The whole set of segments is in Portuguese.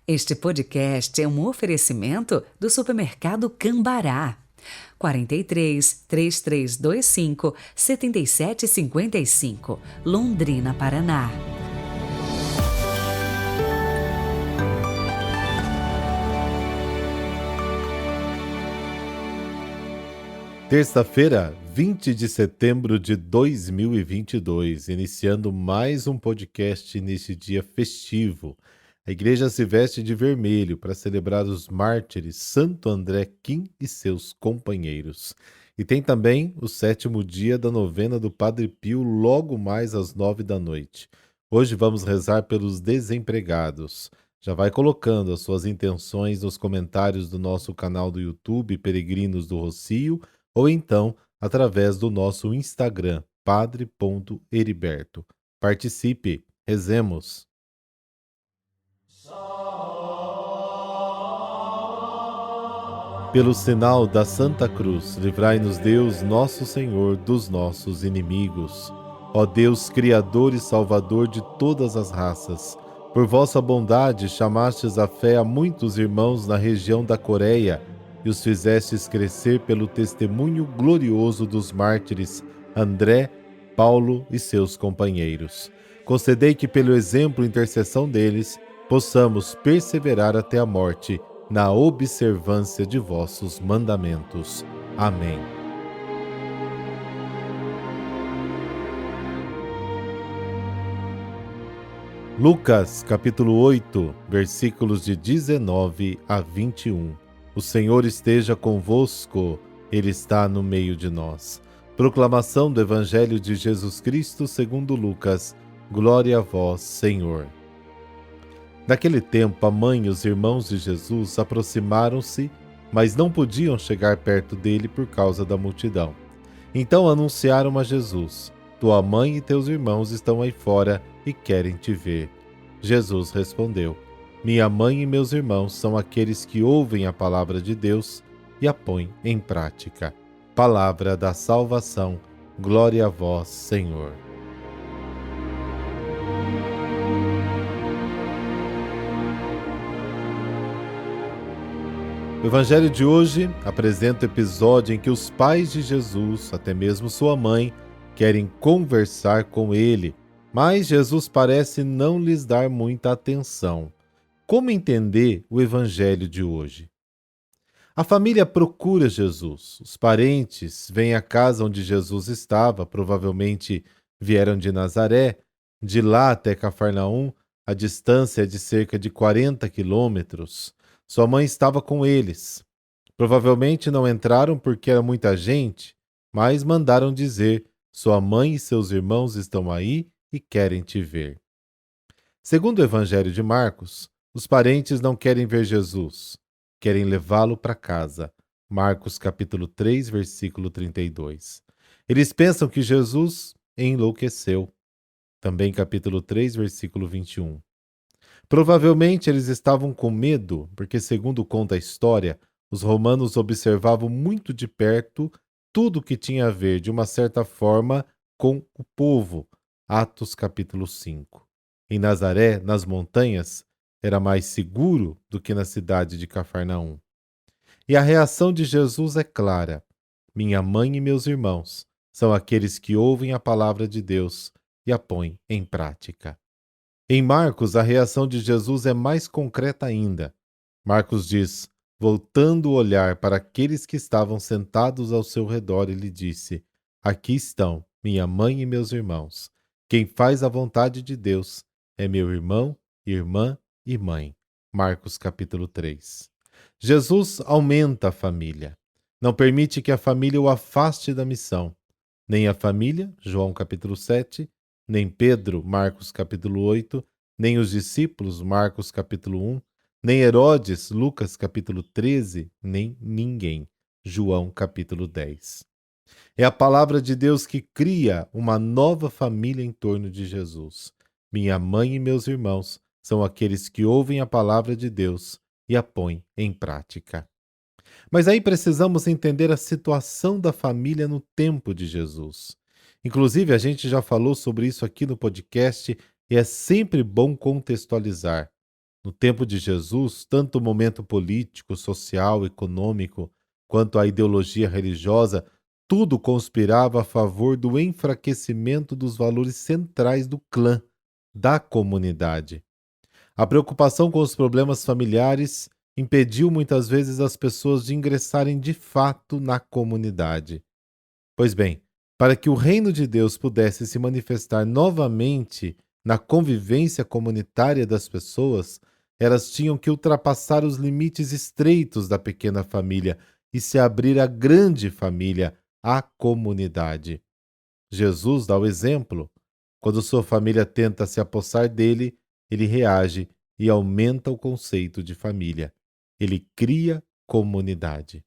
Este podcast é um oferecimento do supermercado Cambará. 43 3325 7755, Londrina, Paraná. Terça-feira, 20 de setembro de 2022, iniciando mais um podcast neste dia festivo. A igreja se veste de vermelho para celebrar os mártires Santo André Quim e seus companheiros. E tem também o 7º dia da novena do Padre Pio, logo mais às 9 da noite. Hoje vamos rezar pelos desempregados. Já vai colocando as suas intenções nos comentários do nosso canal do YouTube, Peregrinos do Rossio, ou então através do nosso Instagram, padre.heriberto. Participe, rezemos. Pelo sinal da Santa Cruz, livrai-nos Deus, nosso Senhor, dos nossos inimigos. Ó Deus, Criador e Salvador de todas as raças, por vossa bondade chamastes à fé a muitos irmãos na região da Coreia e os fizestes crescer pelo testemunho glorioso dos mártires André, Paulo e seus companheiros. Concedei que, pelo exemplo e intercessão deles, possamos perseverar até a morte na observância de vossos mandamentos. Amém. Lucas, capítulo 8, versículos de 19 a 21. O Senhor esteja convosco, Ele está no meio de nós. Proclamação do Evangelho de Jesus Cristo segundo Lucas. Glória a vós, Senhor. Naquele tempo, a mãe e os irmãos de Jesus aproximaram-se, mas não podiam chegar perto dele por causa da multidão. Então anunciaram a Jesus: Tua mãe e teus irmãos estão aí fora e querem te ver. Jesus respondeu: Minha mãe e meus irmãos são aqueles que ouvem a palavra de Deus e a põem em prática. Palavra da salvação. Glória a vós, Senhor. O Evangelho de hoje apresenta o episódio em que os pais de Jesus, até mesmo sua mãe, querem conversar com ele, mas Jesus parece não lhes dar muita atenção. Como entender o Evangelho de hoje? A família procura Jesus. Os parentes vêm à casa onde Jesus estava, provavelmente vieram de Nazaré. De lá até Cafarnaum, a distância é de cerca de 40 quilômetros. Sua mãe estava com eles. Provavelmente não entraram porque era muita gente, mas mandaram dizer: Sua mãe e seus irmãos estão aí e querem te ver. Segundo o Evangelho de Marcos, os parentes não querem ver Jesus, querem levá-lo para casa. Marcos capítulo 3, versículo 32. Eles pensam que Jesus enlouqueceu. Também capítulo 3, versículo 21. Provavelmente eles estavam com medo, porque, segundo conta a história, os romanos observavam muito de perto tudo que tinha a ver, de uma certa forma, com o povo. Atos capítulo 5. Em Nazaré, nas montanhas, era mais seguro do que na cidade de Cafarnaum. E a reação de Jesus é clara: Minha mãe e meus irmãos são aqueles que ouvem a palavra de Deus e a põem em prática. Em Marcos, a reação de Jesus é mais concreta ainda. Marcos diz: Voltando o olhar para aqueles que estavam sentados ao seu redor, ele disse: Aqui estão minha mãe e meus irmãos. Quem faz a vontade de Deus é meu irmão, irmã e mãe. Marcos capítulo 3. Jesus aumenta a família. Não permite que a família o afaste da missão. Nem a família, João capítulo 7, nem Pedro, Marcos capítulo 8, nem os discípulos, Marcos capítulo 1, nem Herodes, Lucas capítulo 13, nem ninguém, João capítulo 10. É a palavra de Deus que cria uma nova família em torno de Jesus. Minha mãe e meus irmãos são aqueles que ouvem a palavra de Deus e a põem em prática. Mas aí precisamos entender a situação da família no tempo de Jesus. Inclusive, a gente já falou sobre isso aqui no podcast e é sempre bom contextualizar. No tempo de Jesus, tanto o momento político, social, econômico, quanto a ideologia religiosa, tudo conspirava a favor do enfraquecimento dos valores centrais do clã, da comunidade. A preocupação com os problemas familiares impediu muitas vezes as pessoas de ingressarem de fato na comunidade. Pois bem, para que o reino de Deus pudesse se manifestar novamente na convivência comunitária das pessoas, elas tinham que ultrapassar os limites estreitos da pequena família e se abrir à grande família, à comunidade. Jesus dá o exemplo. Quando sua família tenta se apossar dele, ele reage e aumenta o conceito de família. Ele cria comunidade.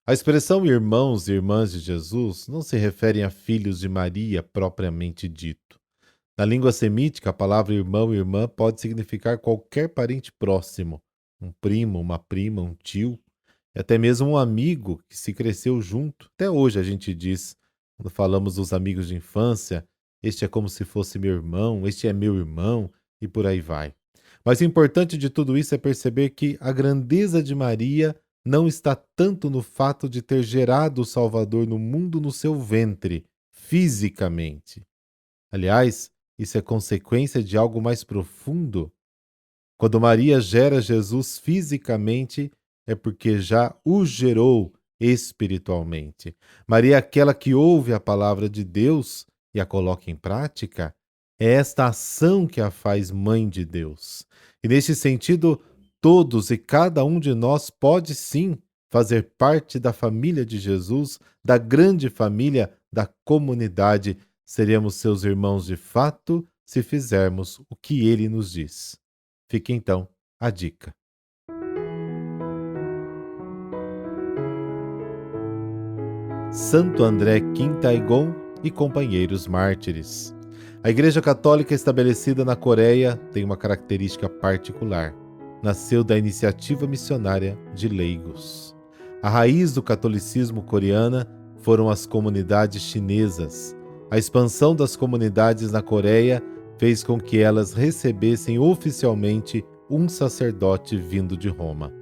A expressão irmãos e irmãs de Jesus não se refere a filhos de Maria propriamente dito. Na língua semítica, a palavra irmão e irmã pode significar qualquer parente próximo, um primo, uma prima, um tio, e até mesmo um amigo que se cresceu junto. Até hoje a gente diz, quando falamos dos amigos de infância, este é como se fosse meu irmão, este é meu irmão, e por aí vai. Mas o importante de tudo isso é perceber que a grandeza de Maria não está tanto no fato de ter gerado o Salvador no mundo no seu ventre, fisicamente. Aliás, isso é consequência de algo mais profundo. Quando Maria gera Jesus fisicamente, é porque já o gerou espiritualmente. Maria é aquela que ouve a palavra de Deus e a coloca em prática. É esta ação que a faz mãe de Deus. E nesse sentido, todos e cada um de nós pode sim fazer parte da família de Jesus, da grande família, da comunidade. Seremos seus irmãos de fato se fizermos o que ele nos diz. Fica então a dica. Santo André Quintaigon e companheiros mártires. A Igreja Católica estabelecida na Coreia tem uma característica particular. Nasceu da iniciativa missionária de leigos. A raiz do catolicismo coreana foram as comunidades chinesas. A expansão das comunidades na Coreia fez com que elas recebessem oficialmente um sacerdote vindo de Roma.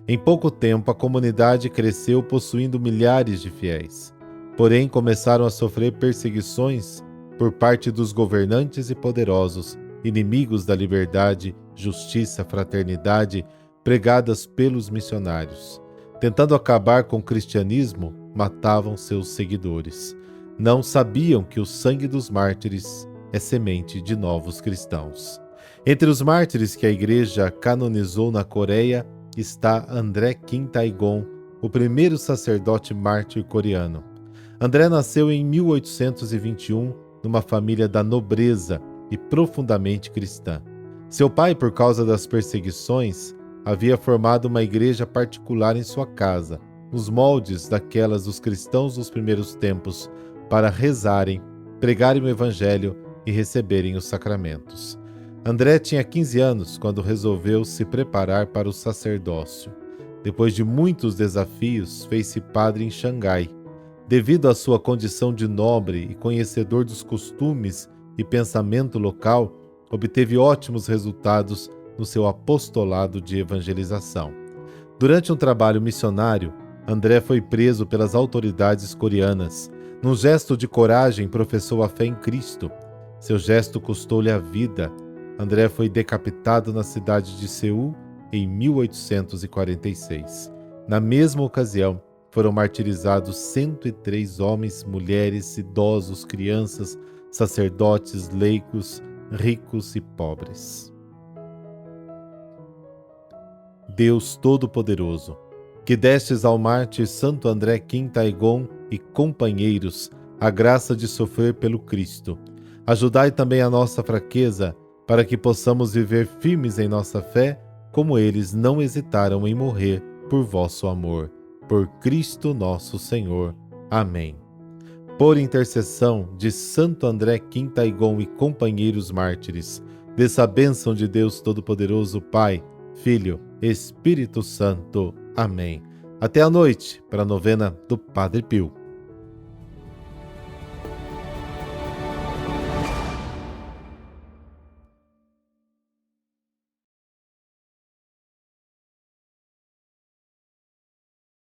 Em pouco tempo, a comunidade cresceu possuindo milhares de fiéis. Porém, começaram a sofrer perseguições por parte dos governantes e poderosos, inimigos da liberdade, justiça, fraternidade, pregadas pelos missionários. Tentando acabar com o cristianismo, matavam seus seguidores. Não sabiam que o sangue dos mártires é semente de novos cristãos. Entre os mártires que a Igreja canonizou na Coreia está André Quintaigon, o primeiro sacerdote mártir coreano. André nasceu em 1821 numa família da nobreza e profundamente cristã. Seu pai, por causa das perseguições, havia formado uma igreja particular em sua casa, nos moldes daquelas dos cristãos dos primeiros tempos, para rezarem, pregarem o evangelho e receberem os sacramentos. André tinha 15 anos quando resolveu se preparar para o sacerdócio. Depois de muitos desafios, fez-se padre em Xangai. Devido à sua condição de nobre e conhecedor dos costumes e pensamento local, obteve ótimos resultados no seu apostolado de evangelização. Durante um trabalho missionário, André foi preso pelas autoridades coreanas. Num gesto de coragem, professou a fé em Cristo. Seu gesto custou-lhe a vida. André foi decapitado na cidade de Seul em 1846. Na mesma ocasião, foram martirizados 103 homens, mulheres, idosos, crianças, sacerdotes, leigos, ricos e pobres. Deus Todo-Poderoso, que destes ao mártir Santo André Quintaigon e companheiros a graça de sofrer pelo Cristo, ajudai também a nossa fraqueza, para que possamos viver firmes em nossa fé, como eles não hesitaram em morrer por vosso amor. Por Cristo nosso Senhor. Amém. Por intercessão de Santo André Quintaigon e companheiros mártires, dessa bênção de Deus Todo-Poderoso, Pai, Filho, Espírito Santo. Amém. Até a noite, para a novena do Padre Pio.